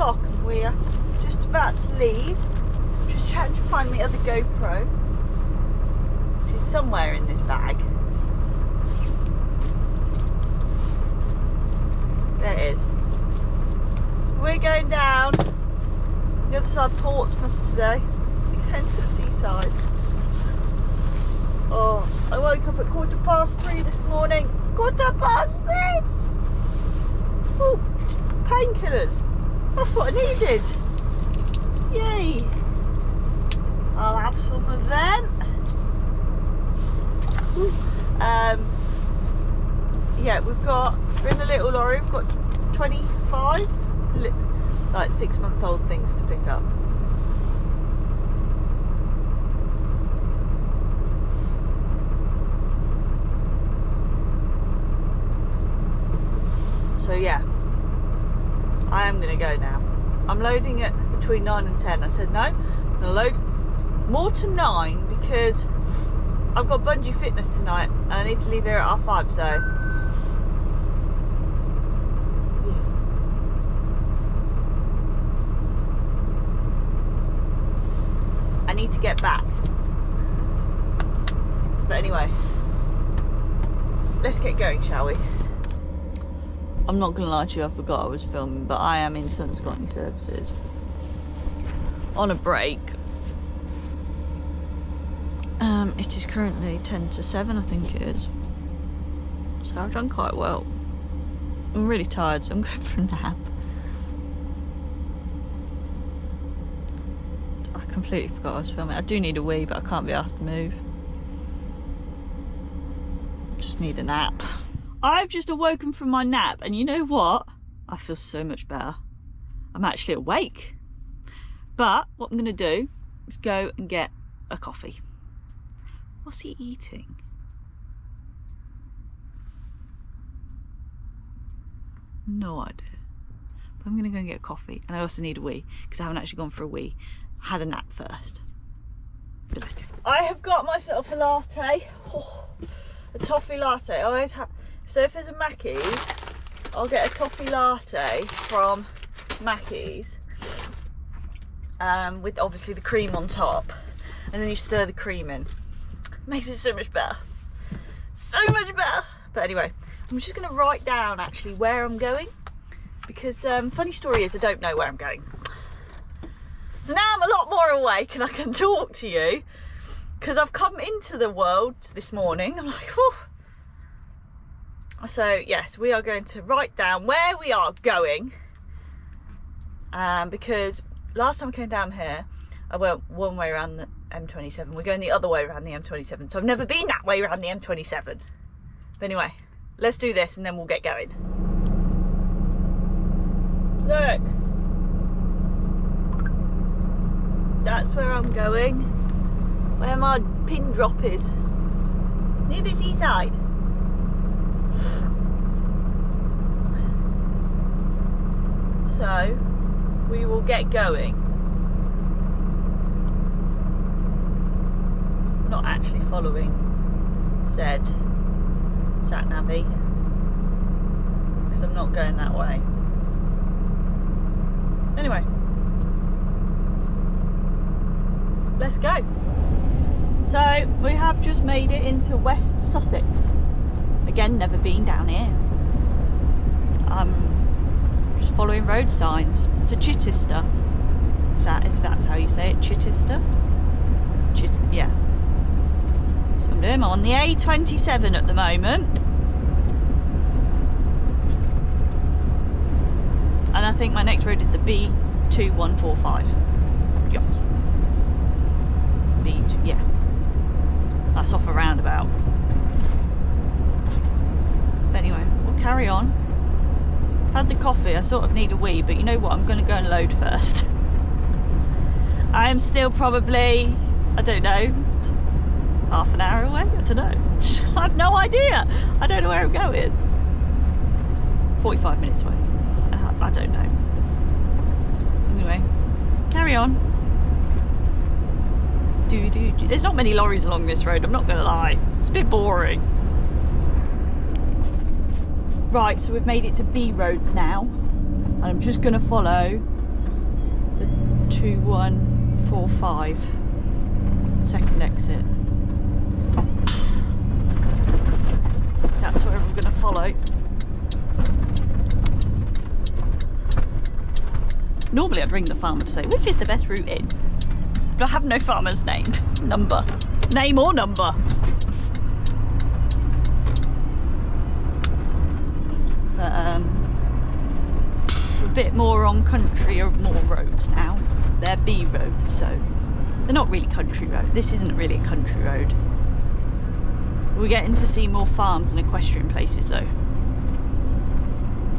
o'clock and we're just about to leave. Just trying to find the other GoPro, which is somewhere in this bag. There it is. We're going down the other side of Portsmouth today. We're going to the seaside. Oh, I woke up at 3:15 this morning. 3:15! Oh, painkillers. That's what I needed. Yay. I'll have some of them. Yeah, we're in the little lorry, we've got 25 like 6-month-old things to pick up. So yeah, I am going to go now. I'm loading it between 9 and 10. I said no, I'm going to load more to 9 because I've got bungee fitness tonight and I need to leave here at 5:30, so I need to get back. But anyway, let's get going, shall we? I'm not gonna lie to you, I forgot I was filming, but I am in Sun Scotney Services on a break. It is currently 10 to 7, I think it is. So I've done quite well. I'm really tired, so I'm going for a nap. I completely forgot I was filming. I do need a wee, but I can't be asked to move. Just need a nap. I've just awoken from my nap, and you know what? I feel so much better. I'm actually awake. But what I'm going to do is go and get a coffee. What's he eating? No idea. But I'm going to go and get a coffee, and I also need a wee because I haven't actually gone for a wee. I had a nap first. But let's go. I have got myself a latte. Oh, a toffee latte. I always have. So if there's a Mackey's, I'll get a toffee latte from Mackey's, with obviously the cream on top, and then you stir the cream in. Makes it so much better. So much better. But anyway, I'm just going to write down actually where I'm going, because funny story is I don't know where I'm going. So now I'm a lot more awake and I can talk to you, because I've come into the world this morning. I'm like, whew. So yes, we are going to write down where we are going, because last time I came down here I went one way around the M27. We're going the other way around the M27, so I've never been that way around the M27. But anyway, let's do this and then we'll get going. Look, that's where I'm going, where my pin drop is, near the seaside. So we will get going. Not actually following said sat-navy, because I'm not going that way. Anyway, let's go. So we have just made it into West Sussex. Again, never been down here. Just following road signs to Chichester. That's how you say it? Chichester? Yeah. So I'm doing. I'm on the A27 at the moment. And I think my next road is the B2145. Yes. B2, yeah. That's off a roundabout. But anyway, we'll carry on. I've had the coffee, I sort of need a wee, but you know what, I'm going to go and load first. I am still probably, I don't know, half an hour away, I don't know. I have no idea. I don't know where I'm going. 45 minutes away. I don't know. Anyway, carry on. There's not many lorries along this road, I'm not going to lie. It's a bit boring. Right, so we've made it to B roads now. And I'm just going to follow 2145. Second exit. That's where we're going to follow. Normally I'd ring the farmer to say which is the best route in, but I have no farmer's name or number. But a bit more on country or more roads now. They're B roads, so they're not really country road. This isn't really a country road. We're getting to see more farms and equestrian places though,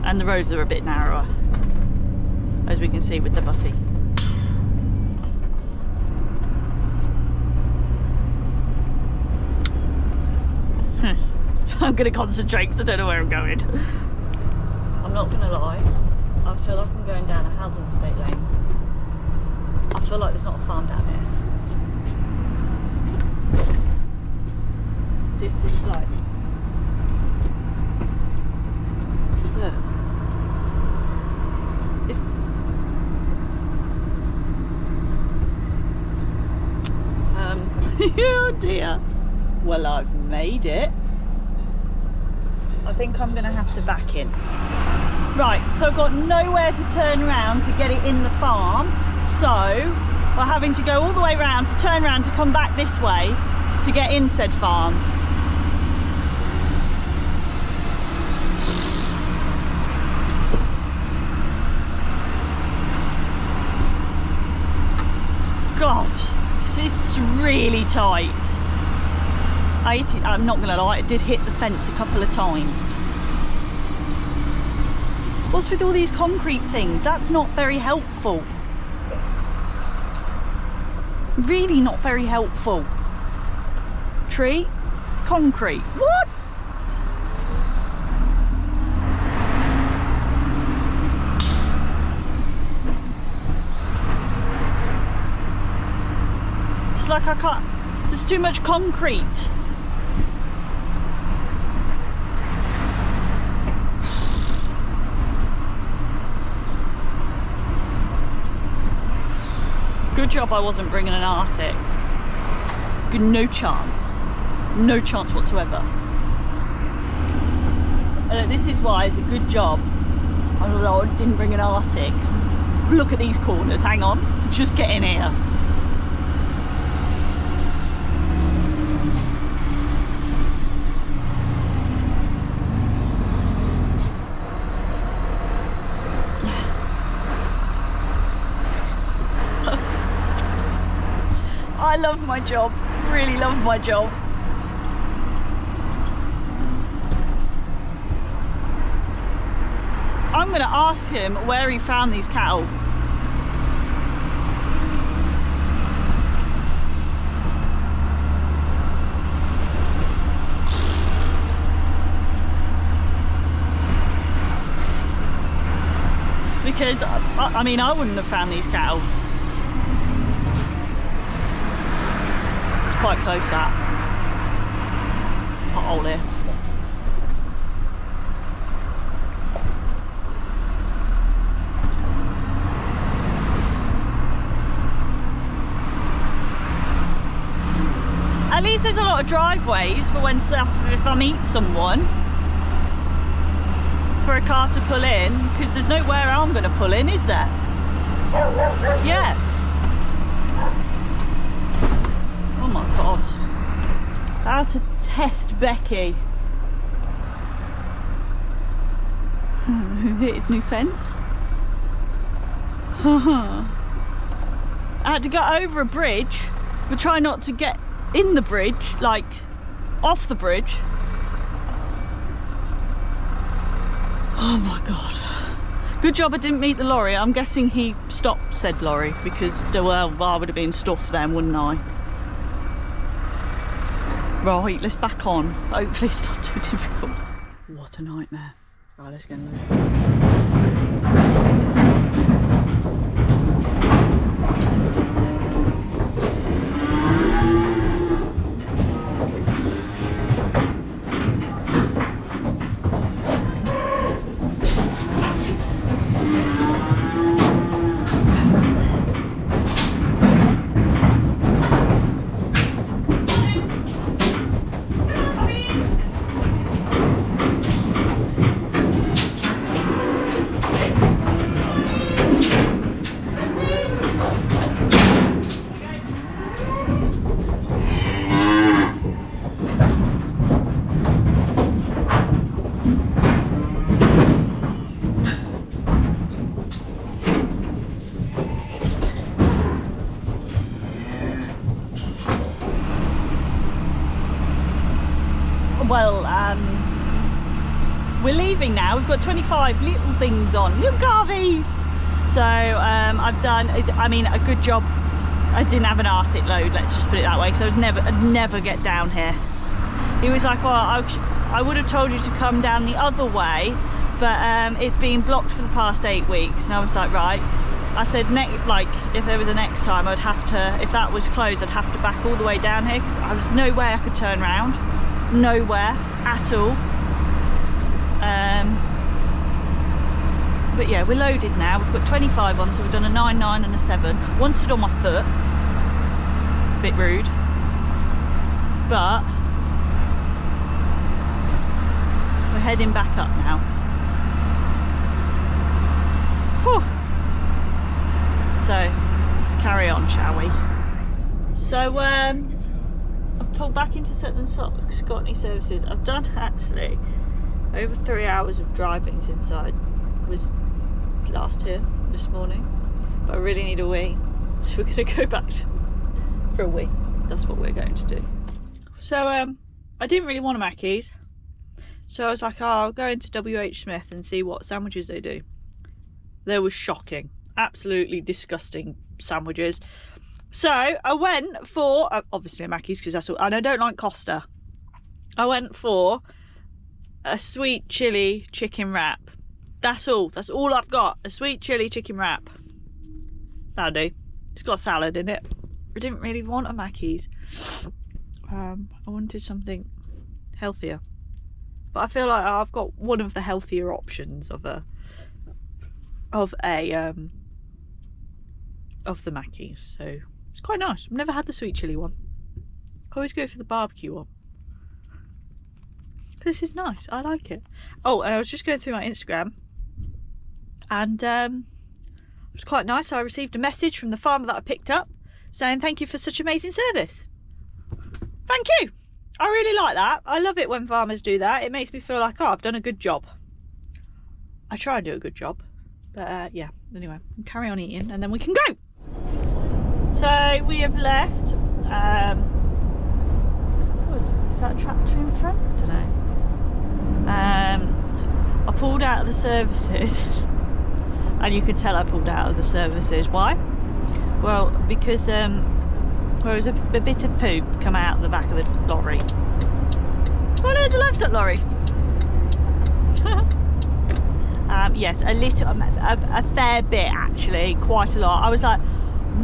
and the roads are a bit narrower, as we can see with the bussy. I'm going to concentrate because I don't know where I'm going. I'm not going to lie, I feel like I'm going down a housing estate lane. I feel like there's not a farm down here. This is like... Look. It's... oh dear. Well, I've made it. I think I'm going to have to back in. Right, so I've got nowhere to turn around to get it in the farm, so we're having to go all the way around to turn around to come back this way to get in said farm. God, it's really tight. I'm not going to lie, it did hit the fence a couple of times. What's with all these concrete things? That's not very helpful. Really not very helpful. Tree, concrete. What? It's like I can't, there's too much concrete. Good job I wasn't bringing an Arctic. Good, no chance. No chance whatsoever. This is why it's a good job I didn't bring an Arctic. Look at these corners, hang on. Just get in here. I love my job, really love my job. I'm going to ask him where he found these cattle. Because, I mean, I wouldn't have found these cattle. Quite close, that pothole here. At least there's a lot of driveways for when stuff, if I meet someone, for a car to pull in, because there's nowhere I'm going to pull in, is there? Yeah. Oh my God. How to test Becky. Hit his new fence. I had to go over a bridge, but try not to get in the bridge, like off the bridge. Oh my God. Good job I didn't meet the lorry. I'm guessing he stopped said lorry because, well, I would have been stuffed then, wouldn't I? Right, let's back on. Hopefully it's not too difficult. What a nightmare. Right, let's get moving. well, we're leaving now. We've got 25 little things on, little Calves. So I've done, I mean, a good job. I didn't have an Arctic load, let's just put it that way, because I'd never get down here. He was like, well, I would have told you to come down the other way, but it's been blocked for the past 8 weeks. And I was like, right. I said, like, if there was a next time, I'd have to, if that was closed, I'd have to back all the way down here, because there was no way I could turn around. Nowhere at all. But yeah, we're loaded now. We've got 25 on, so we've done a 9, 9 and a 7. One stood on my foot. A bit rude. But we're heading back up now. Whew. So let's carry on, shall we? So I've pulled back into Sutton Scotney services. I've done actually over 3 hours of driving since I was last here this morning, but I really need a wee, so we're going to go back for a wee. That's what we're going to do. So I didn't really want a Mackey's, so I was like, oh, I'll go into WH Smith and see what sandwiches they do. They were shocking, absolutely disgusting sandwiches. So I went for obviously a Mackey's, because that's all, and I don't like Costa. I went for a sweet chili chicken wrap. That's all I've got, a sweet chili chicken wrap. That'll do. It's got salad in it. I didn't really want a Mackey's. I wanted something healthier, but I feel like I've got one of the healthier options of the Mackey's, so it's quite nice. I've never had the sweet chili one. I always go for the barbecue one. This is nice, I like it. Oh, and I was just going through my Instagram, and it was quite nice. I received a message from the farmer that I picked up saying thank you for such amazing service. Thank you. I really like that. I love it when farmers do that. It makes me feel like, oh, I've done a good job. I try and do a good job, but yeah, anyway, we'll carry on eating and then we can go. So we have left. Is that a tractor in front? I don't know. I pulled out of the services and you could tell I pulled out of the services. Why? Well, because there was a bit of poop come out the back of the lorry. Oh, there's a livestock lorry. Yes, a fair bit actually, quite a lot. I was like,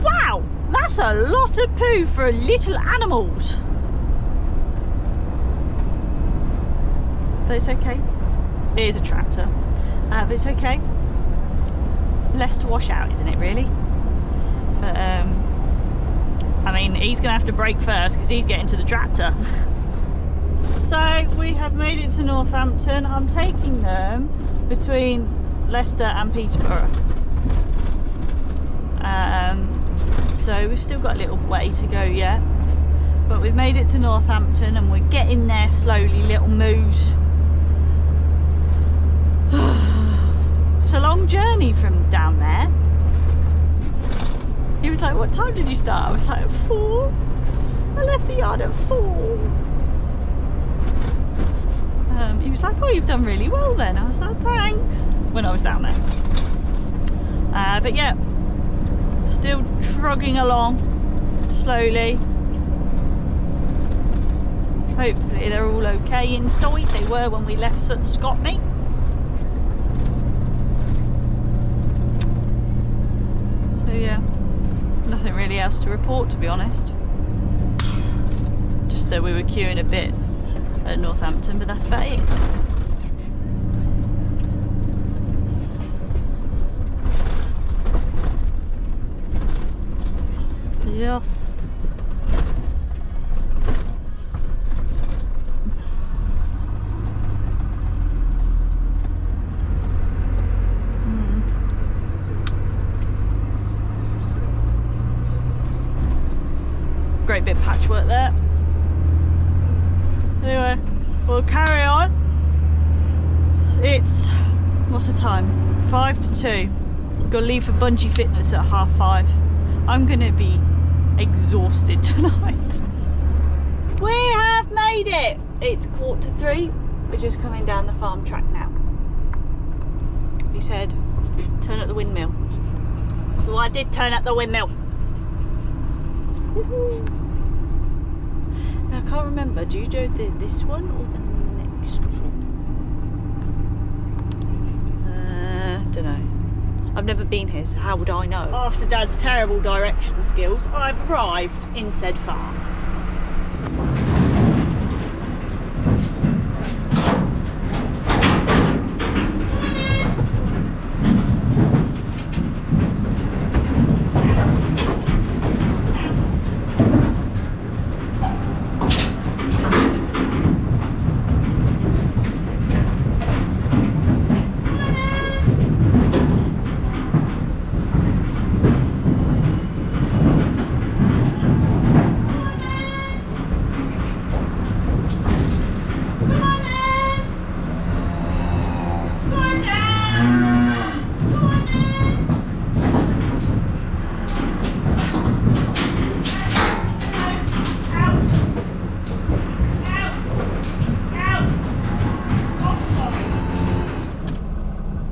wow, that's a lot of poo for little animals. But it's okay. It is a tractor, but it's okay. Less to wash out, isn't it, really? But I mean, he's gonna have to brake first because he's getting to the tractor. So we have made it to Northampton. I'm taking them between Leicester and Peterborough. So we've still got a little way to go yet, but we've made it to Northampton and we're getting there slowly, little moves. It's a long journey from down there. He was like, what time did you start? I was like, at 4. I left the yard at 4. He was like, oh, you've done really well then. I was like, thanks, when I was down there. But yeah, still trudging along slowly. Hopefully they're all okay inside. They were when we left Sutton Scotney. So yeah, nothing really else to report, to be honest. Just that we were queuing a bit at Northampton, but that's about it. Yes. Great bit of patchwork there. Anyway, we'll carry on. It's, what's the time? 5 to 2. Got to leave for bungee fitness at 5:30. I'm gonna be exhausted tonight. We have made it. It's 2:45. We're just coming down the farm track now. He said, turn at the windmill. So I did turn at the windmill. Woohoo. Now I can't remember, do you do this one or the next one? Don't know. I've never been here, so how would I know? After Dad's terrible direction skills, I've arrived in said farm.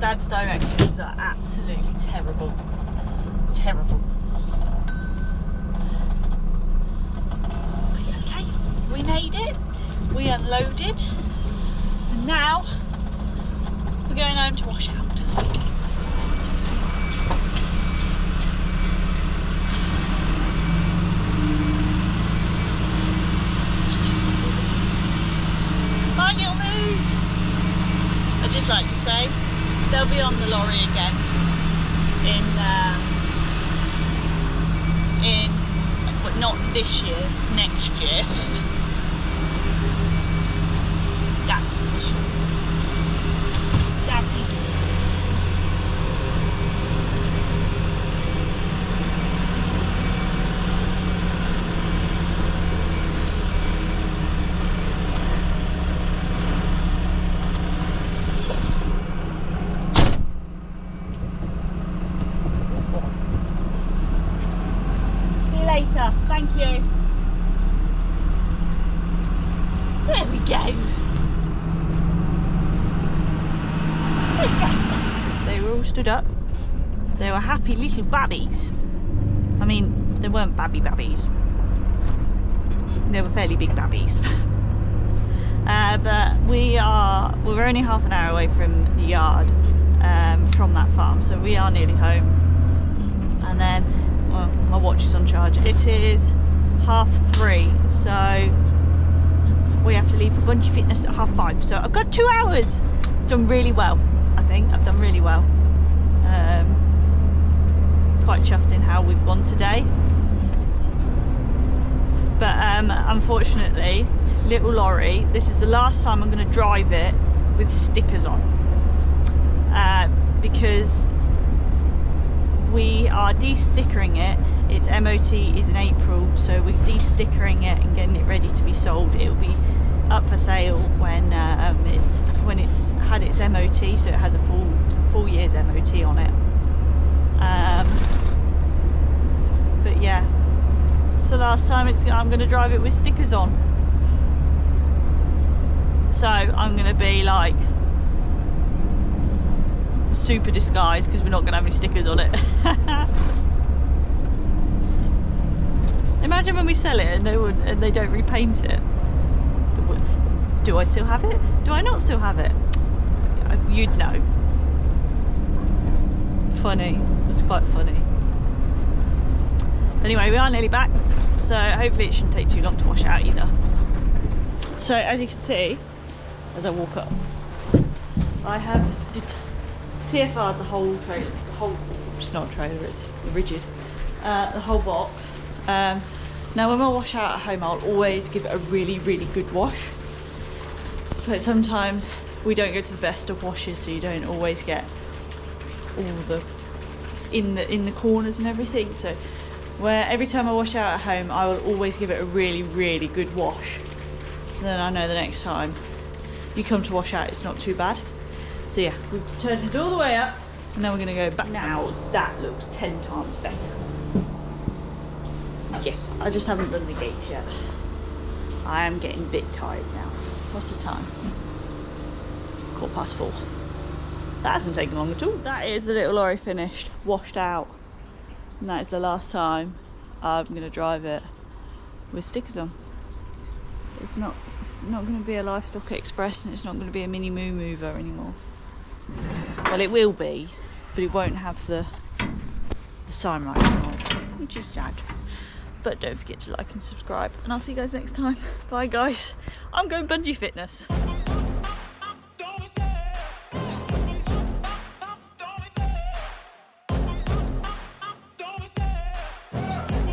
Dad's directions are absolutely terrible. Terrible. But it's okay. We made it. We unloaded. And now we're going home to wash out. Bye, little moose. I'd just like to say, they'll be on the lorry again but not this year, next year. That's for sure. Daddy. Later, thank you. There we go. Let's go. They were all stood up. They were happy little babbies. I mean, they weren't babbies. They were fairly big babbies. But we're only half an hour away from the yard, from that farm, so we are nearly home. And then, well, my watch is on charge. It is 3:30, so we have to leave for Bungee Fitness at 5:30. So I've got 2 hours. Done really well, I think. I've done really well. Quite chuffed in how we've gone today. But unfortunately, little lorry, this is the last time I'm going to drive it with stickers on. Because we are de-stickering it. Its MOT is in April, so we're de-stickering it and getting it ready to be sold. It'll be up for sale when it's had its MOT, so it has a full year's MOT on it. But yeah, so last time I'm going to drive it with stickers on. So I'm going to be like super disguised because we're not going to have any stickers on it. Imagine when we sell it and they don't repaint it. Do I still have it? Do I not still have it? You'd know. Funny. It's quite funny. Anyway, we are nearly back, so hopefully it shouldn't take too long to wash out either. So as you can see, as I walk up, I have TFR'd the whole trailer, it's not a trailer, it's rigid, the whole box. Now when I wash out at home, I'll always give it a really, really good wash. So sometimes we don't go to the best of washes, so you don't always get all the in the corners and everything. So where every time I wash out at home, I will always give it a really, really good wash. So then I know the next time you come to wash out, it's not too bad. So yeah, we've turned it all the way up, and now we're gonna go back. Now that looks 10 times better. Yes, I just haven't done the gates yet. I am getting a bit tired now. What's the time? 4:15. That hasn't taken long at all. That is the little lorry finished, washed out. And that is the last time I'm going to drive it with stickers on. It's not going to be a Livestock Express, and it's not going to be a mini moo mover anymore. Well, it will be, but it won't have the sign right anymore, which is sad. But don't forget to like and subscribe, and I'll see you guys next time. Bye guys. I'm going bungee fitness.